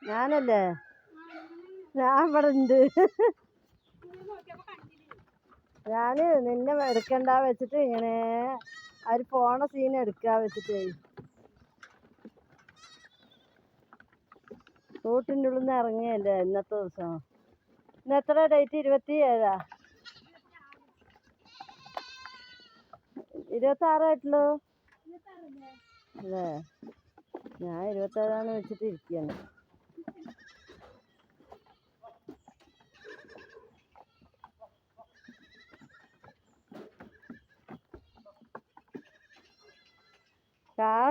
ഞാനല്ലേ? ഞാൻ ഇവിടെ ഉണ്ട്. ഞാന് നിന്നെ എടുക്കണ്ട വെച്ചിട്ട് ഇങ്ങനെ അവര് പോണ സീൻ എടുക്കാ വെച്ചിട്ടേ റൂട്ടിൻ്റെ ഉള്ളിൽ നിന്ന് ഇറങ്ങിയല്ലേ ഇന്നത്തെ ദിവസം. ഇന്ന് എത്ര ഡേറ്റ്? 27. 26 ആയിട്ടുള്ളൂ അല്ലേ? ഞാൻ 27 വെച്ചിട്ട് ഇരിക്കുകയാണ്.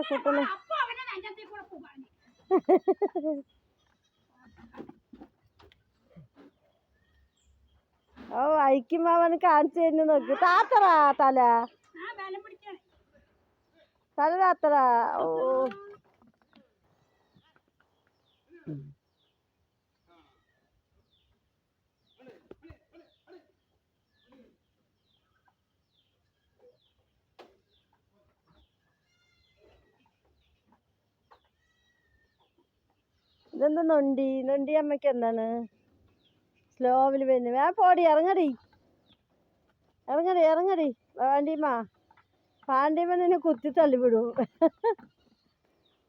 കുട്ടന് ഓ അയക്കുമ്പോ അവന് കാണിച്ചു തന്നെ നോക്ക്. താത്തറാ തല തല താത്തറാ. ഓ ഇതെന്താ നൊണ്ടി അമ്മയ്ക്ക് എന്താണ് സ്ലോവിൽ വരുന്നത്? പോടി, ഇറങ്ങടി പാണ്ടിയമ്മ നിന്നെ കുത്തി തള്ളിവിടും.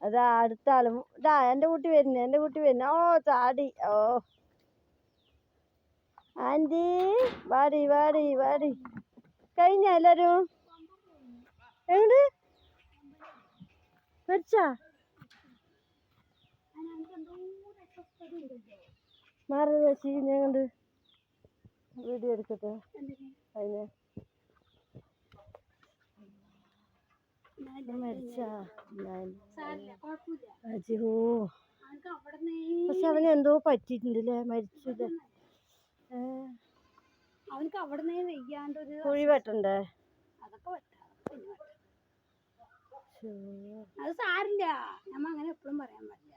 അതാ അടുത്ത ആളും ഇതാ എൻ്റെ കുട്ടി വരുന്നു. ഓ ചാടി. ഓ ആൻറ്റി വാടി. കഴിഞ്ഞ എല്ലാരും എങ്ങോട്ട് മരിച്ചാ? മാറി വെച്ച് ഞാൻ കണ്ട് വീഡിയോ എടുക്കട്ടെ. അതിന് മരിച്ചാ? പക്ഷെ അവന് എന്തോ പറ്റിയിട്ടുണ്ടല്ലേ? മരിച്ചത് അവനക്ക് അവിടെ വെയ്യാണ്ട് കുഴി വെട്ടണ്ടേ? അത് സാരില്ല. നമ്മ അങ്ങനെ എപ്പോഴും പറയാൻ പറ്റില്ല.